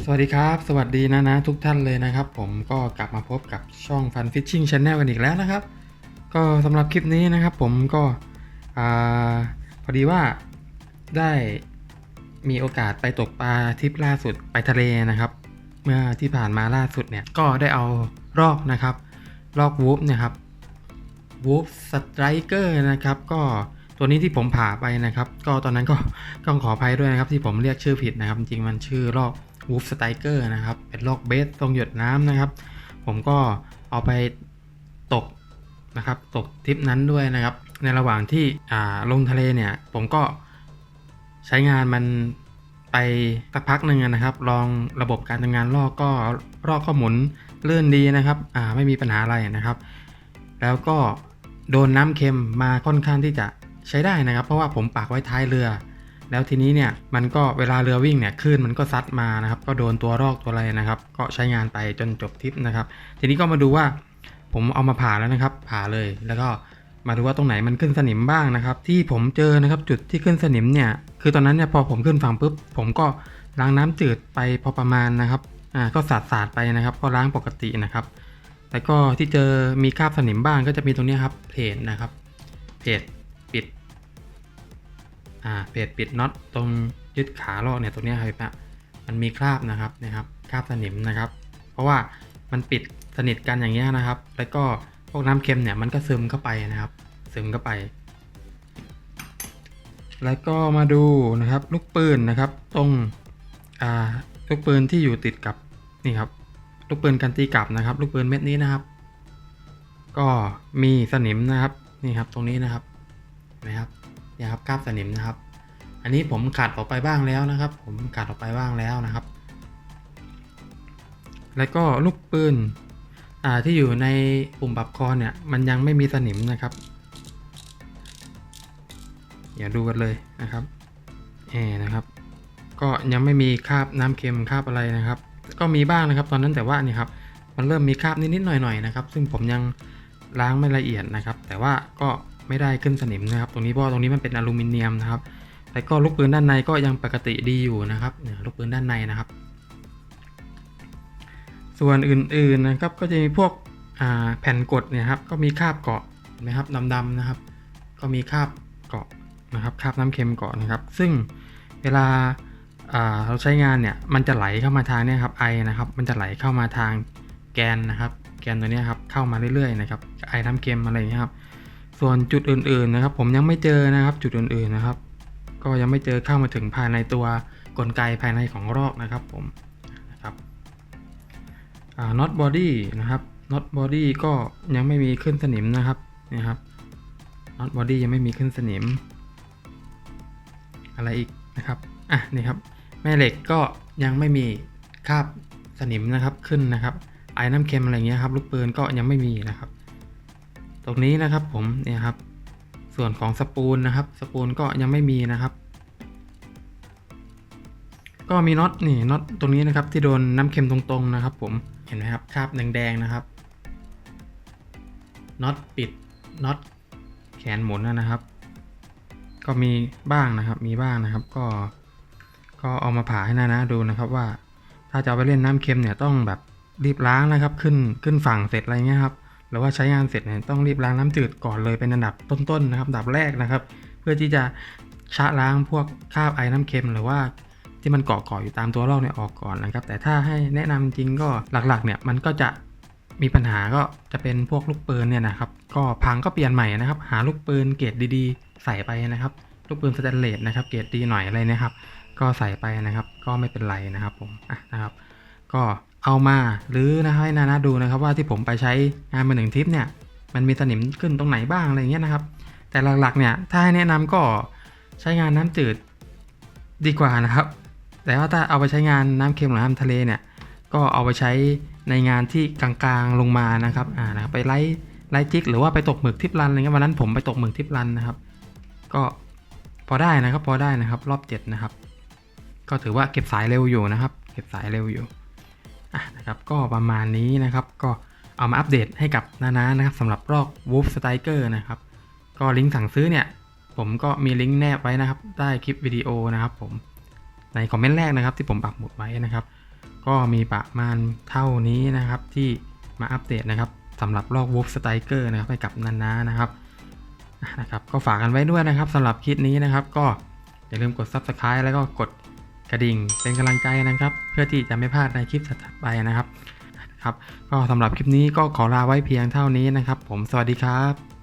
สวัสดีครับสวัสดีนะทุกท่านเลยนะครับผมก็กลับมาพบกับช่อง Fun Fishing Channel กันอีกแล้วนะครับก็สำหรับคลิปนี้นะครับผมก็อ่าพอดีว่าได้มีโอกาสไปตกปลาทริปล่าสุดไปทะเลนะครับเมื่อที่ผ่านมาล่าสุดเนี่ยก็ได้เอารอกนะครับรอกวูฟเนี่ยครับวูฟสไตรเกอร์นะครับก็ตัวนี้ที่ผมผ่าไปนะครับก็ตอนนั้นก็ต้องขออภัยด้วยนะครับที่ผมเรียกชื่อผิดนะครับจริงๆมันชื่อรอก วูฟสไตรเกอร์นะครับเป็นลอกเบสตรงหยดน้ำนะครับผมก็เอาไปตกนะครับตกทริปนั้นด้วยนะครับในระหว่างที่ลงทะเลเนี่ยผมก็ใช้งานมันไปสักพักหนึ่งนะครับลองระบบการทำงานลอกก็หมุนลื่นดีนะครับไม่มีปัญหาอะไรนะครับแล้วก็โดนน้ำเค็มมาค่อนข้างที่จะใช้ได้นะครับเพราะว่าผมปักไว้ท้ายเรือแล้วทีนี้เนี่ยมันก็เวลาเรือวิ่งเนี่ยคลื่นมันก็ซัดมานะครับก็โดนตัวรอกตัวอะไรนะครับก็ใช้งานไปจนจบทริปนะครับทีนี้ก็มาดูว่าผมเอามาผ่าแล้วนะครับผ่าเลยแล้วก็มาดูว่าตรงไหนมันขึ้นสนิมบ้างนะครับที่ผมเจอนะครับจุดที่ขึ้นสนิมเนี่ยคือตอนนั้นเนี่ยพอผมขึ้นฝั่งปุ๊บผมก็ล้างน้ำจืดไปพอประมาณนะครับก็สาดไปนะครับก็ล้างปกตินะครับแต่ก็ที่เจอมีคราบสนิมบ้างก็จะมีตรงนี้ครับเพจนะครับเพจปิดเพจปิดน็อตตรงยึดขาลอกเนี่ยตรงนี้ครับมันมีคราบนะครับคราบสนิมนะครับเพราะว่ามันปิดสนิทกันอย่างเงี้ยนะครับแล้วก็พวกน้ำเค็มเนี่ยมันก็ซึมเข้าไปนะครับซึมเข้าไปแล้วก็มาดูนะครับลูกปืนนะครับตรงลูกปืนที่อยู่ติดกับนี่ครับลูกปืนกันตีกลับนะครับลูกปืนเม็ดนี้นะครับก็มีสนิมนะครับนี่ครับตรงนี้นะครับนะครับเนี่ยครับคราบสนิมนะครับอันนี้ผมขัดออกไปบ้างแล้วนะครับผมขัดออกไปบ้างแล้วนะครับแล้วก็ลูกปืนที่อยู่ในปุ่มปรับคอเนี่ยมันยังไม่มีสนิมนะครับอย่าดูกันเลยนะครับนะครับก็ยังไม่มีคราบน้ำเค็มคราบอะไรนะครับก็มีบ้างนะครับตอนนั้นแต่ว่านี่ครับมันเริ่มมีคราบนิดๆหน่อยๆนะครับซึ่งผมยังล้างไม่ละเอียดนะครับแต่ว่าก็ไม่ได้ขึ้นสนิมนะครับตรงนี้เพราะตรงนี้มันเป็นอลูมิเนียมนะครับแต่ก็ลูกปืนด้านในก็ยังปกติดีอยู่นะครับเนี่ยลูกปืนด้านในนะครับส่วนอื่นๆนะครับก็จะมีพวกแผ่นกดเนี่ยครับก็มีคราบเกาะนะครับดำๆนะครับก็มีคราบเกาะนะครับคราบน้ำเค็มเกาะนะครับซึ่งเวลาเราใช้งานเนี่ยมันจะไหลเข้ามาทางเนี่ยครับไอนะครับมันจะไหลเข้ามาทางแกนนะครับแกนตัวนี้ครับเข้ามาเรื่อยๆนะครับไอน้ำเค็มอะไรอย่างเงี้ยครับส่วนจุดอื่นๆนะครับผมยังไม่เจอนะครับจุดอื่นๆนะครับก็ยังไม่เจอเข้ามาถึงภายในตัวกลไกภายในของรอกนะครับผมนะครับน็อตบอดี้นะครับน็อตบอดี้ก็ยังไม่มีขึ้นสนิมนะครับนี่ครับน็อตบอดี้ยังไม่มีขึ้นสนิมอะไรอีกนะครับนี่ครับแม่เหล็กก็ยังไม่มีคราบสนิมนะครับขึ้นนะครับไอน้ำเค็มอะไรเงี้ยครับลูกปืนก็ยังไม่มีนะครับตรงนี้นะครับผมเนี่ยครับส่วนของสปูลนะครับสปูลก็ยังไม่มีนะครับก็มีน็อตนี่น็อตตรงนี้นะครับที่โดนน้ำเค็มตรงๆนะครับผมเห็นไหมครับคราบแดงๆนะครับน็อตปิดน็อตแขนหมุนนะครับก็มีบ้างนะครับมีบ้างนะครับก็เอามาผ่าให้นะดูนะครับว่าถ้าจะเอาไปเล่นน้ำเค็มเนี่ยต้องแบบรีบล้างนะครับขึ้นฝั่งเสร็จอะไรเงี้ยครับหรือว่าใช้งานเสร็จเนี่ยต้องรีบล้างน้ำจืดก่อนเลยเป็นอันดับต้นๆนะครับอันดับแรกนะครับเพื่อที่จะชะล้างพวกคราบไอน้ำเค็มหรือว่าที่มันเกาะอยู่ตามตัวลอกเนี่ยออกก่อนนะครับแต่ถ้าให้แนะนำจริงก็หลักๆเนี่ยมันก็จะมีปัญหาก็จะเป็นพวกลูกปืนเนี่ยนะครับก็พังก็เปลี่ยนใหม่นะครับหาลูกปืนเกรดดีๆใส่ไปนะครับลูกปืนสแตนเลสนะครับเกรดดีหน่อยอะไรนะครับก็ใส่ไปนะครับก็ไม่เป็นไรนะครับผมนะครับก็เอามาหรือให้นะดูนะครับว่าที่ผมไปใช้งานมา1ทริปเนี่ยมันมีสนิมขึ้นตรงไหนบ้างอะไรเงี้ยนะครับแต่หลักๆเนี่ยถ้าให้แนะนำก็ใช้งานน้ำจืดดีกว่านะครับแต่ว่าถ้าเอาไปใช้งานน้ำเค็มหรือน้ำทะเลเนี่ยก็เอาไปใช้ในงานที่กลางๆลงมานะครับนะครับไปไล่จิกหรือว่าไปตกหมึกทิปรันอะไรเงี้ยวันนั้นผมไปตกหมึกทิปรันนะครับก็พอได้นะครับรอบ7นะครับก็ถือว่าเก็บสายเร็วอยู่นะครับเก็บสายเร็วอยู่นะครับก็ประมาณนี้นะครับก็เอามาอัปเดตให้กับน้าๆนะครับสำหรับรอก Wolf Striker นะครับก็ลิงก์สั่งซื้อเนี่ยผมก็มีลิงก์แนบไว้นะครับใต้คลิปวิดีโอนะครับผมในคอมเมนต์แรกนะครับที่ผมปักหมุดไว้นะครับ ก็มีประมาณเท่านี้นะครับที่มาอัปเดตนะครับสำหรับลอก Wolf Striker นะครับให้กับนานะครับก็ฝากกันไว้ด้วยนะครับสำหรับคลิปนี้นะครับก็อย่าลืมกด Subscribe แล้วก็กดกระดิ่งเป็นกำลังใจนะครับเพื่อที่จะไม่พลาดในคลิปถัดไปนะครับก็สำหรับคลิปนี้ก็ขอลาไว้เพียงเท่านี้นะครับผมสวัสดีครับ